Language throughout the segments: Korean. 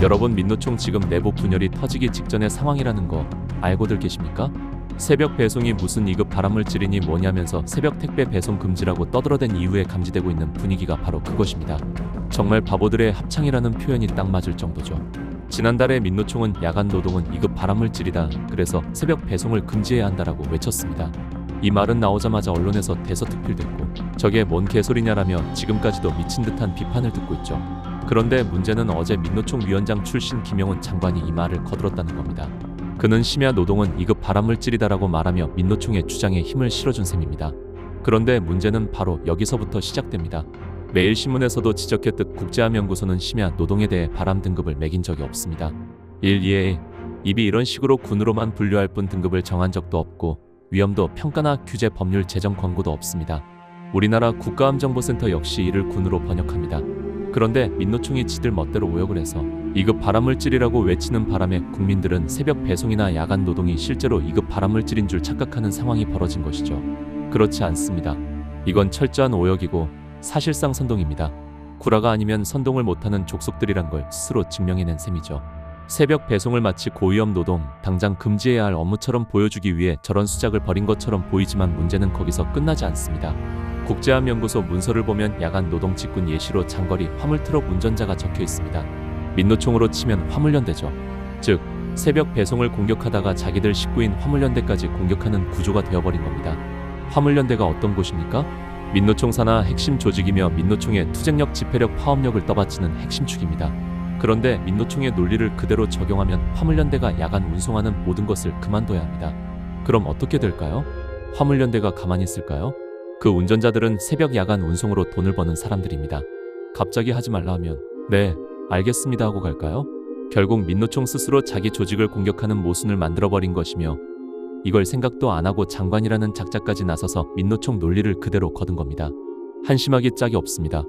여러분, 민노총 지금 내부 분열이 터지기 직전의 상황이라는 거 알고들 계십니까? 새벽 배송이 무슨 2급 발암물질이니 뭐냐면서 새벽 택배 배송 금지라고 떠들어댄 이후에 감지되고 있는 분위기가 바로 그것입니다. 정말 바보들의 합창이라는 표현이 딱 맞을 정도죠. 지난달에 민노총은 야간 노동은 2급 발암물질이다, 그래서 새벽 배송을 금지해야 한다라고 외쳤습니다. 이 말은 나오자마자 언론에서 대서특필됐고 저게 뭔 개소리냐라며 지금까지도 미친 듯한 비판을 듣고 있죠. 그런데 문제는 어제 민노총 위원장 출신 김영훈 장관이 이 말을 거들었다는 겁니다. 그는 심야 노동은 2급 발암물질이다라고 말하며 민노총의 주장에 힘을 실어준 셈입니다. 그런데 문제는 바로 여기서부터 시작됩니다. 매일신문에서도 지적했듯 국제암연구소는 심야 노동에 대해 발암 등급을 매긴 적이 없습니다. 1, 2에 입이 이런 식으로 군으로만 분류할 뿐 등급을 정한 적도 없고 위험도 평가나 규제 법률 제정 권고도 없습니다. 우리나라 국가암정보센터 역시 이를 군으로 번역합니다. 그런데 민노총이 지들 멋대로 오역을 해서 2급 발암물질이라고 외치는 바람에 국민들은 새벽 배송이나 야간 노동이 실제로 2급 발암물질인 줄 착각하는 상황이 벌어진 것이죠. 그렇지 않습니다. 이건 철저한 오역이고 사실상 선동입니다. 구라가 아니면 선동을 못하는 족속들이란 걸 스스로 증명해낸 셈이죠. 새벽 배송을 마치 고위험 노동, 당장 금지해야 할 업무처럼 보여주기 위해 저런 수작을 벌인 것처럼 보이지만 문제는 거기서 끝나지 않습니다. 국제암연구소 문서를 보면 야간 노동 직군 예시로 장거리 화물트럭 운전자가 적혀 있습니다. 민노총으로 치면 화물연대죠. 즉 새벽 배송을 공격하다가 자기들 식구인 화물연대까지 공격하는 구조가 되어버린 겁니다. 화물연대가 어떤 곳입니까? 민노총 산하 핵심 조직이며 민노총의 투쟁력, 집회력, 파업력을 떠받치는 핵심 축입니다. 그런데 민노총의 논리를 그대로 적용하면 화물연대가 야간 운송하는 모든 것을 그만둬야 합니다. 그럼 어떻게 될까요? 화물연대가 가만히 있을까요? 그 운전자들은 새벽 야간 운송으로 돈을 버는 사람들입니다. 갑자기 하지 말라 하면 네, 알겠습니다 하고 갈까요? 결국 민노총 스스로 자기 조직을 공격하는 모순을 만들어버린 것이며 이걸 생각도 안 하고 장관이라는 작자까지 나서서 민노총 논리를 그대로 거둔 겁니다. 한심하기 짝이 없습니다.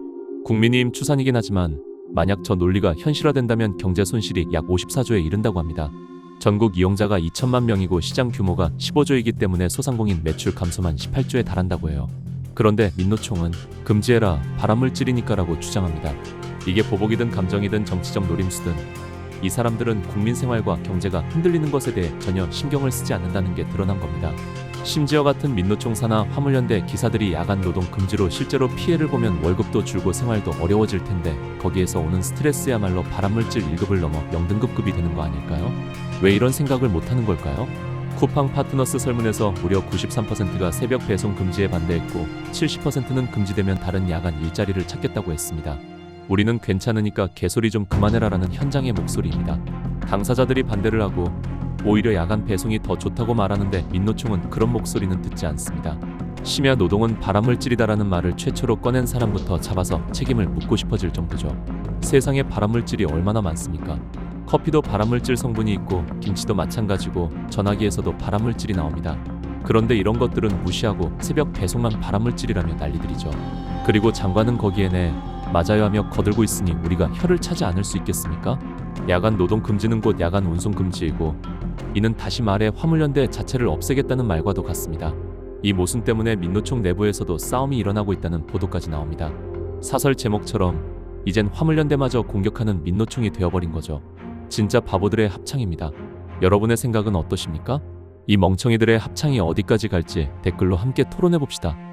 국민의힘 추산이긴 하지만 만약 저 논리가 현실화된다면 경제 손실이 약 54조에 이른다고 합니다. 전국 이용자가 2천만 명이고 시장 규모가 15조이기 때문에 소상공인 매출 감소만 18조에 달한다고 해요. 그런데 민노총은 금지해라, 발암물질이니까라고 주장합니다. 이게 보복이든 감정이든 정치적 노림수든 이 사람들은 국민 생활과 경제가 흔들리는 것에 대해 전혀 신경을 쓰지 않는다는 게 드러난 겁니다. 심지어 같은 민노총 산하 화물연대 기사들이 야간 노동 금지로 실제로 피해를 보면 월급도 줄고 생활도 어려워질 텐데 거기에서 오는 스트레스야말로 발암물질 1급을 넘어 0등급급이 되는 거 아닐까요? 왜 이런 생각을 못하는 걸까요? 쿠팡 파트너스 설문에서 무려 93%가 새벽 배송 금지에 반대했고 70%는 금지되면 다른 야간 일자리를 찾겠다고 했습니다. 우리는 괜찮으니까 개소리 좀 그만해라라는 현장의 목소리입니다. 당사자들이 반대를 하고 오히려 야간 배송이 더 좋다고 말하는데 민노총은 그런 목소리는 듣지 않습니다. 심야 노동은 발암물질이다라는 말을 최초로 꺼낸 사람부터 잡아서 책임을 묻고 싶어질 정도죠. 세상에 발암물질이 얼마나 많습니까? 커피도 발암물질 성분이 있고 김치도 마찬가지고 전화기에서도 발암물질이 나옵니다. 그런데 이런 것들은 무시하고 새벽 배송만 발암물질이라며 난리들이죠. 그리고 장관은 거기에 네, 맞아요 하며 거들고 있으니 우리가 혀를 차지 않을 수 있겠습니까? 야간 노동 금지는 곧 야간 운송 금지이고 이는 다시 말해 화물연대 자체를 없애겠다는 말과도 같습니다. 이 모순 때문에 민노총 내부에서도 싸움이 일어나고 있다는 보도까지 나옵니다. 사설 제목처럼 이젠 화물연대마저 공격하는 민노총이 되어버린 거죠. 진짜 바보들의 합창입니다. 여러분의 생각은 어떠십니까? 이 멍청이들의 합창이 어디까지 갈지 댓글로 함께 토론해봅시다.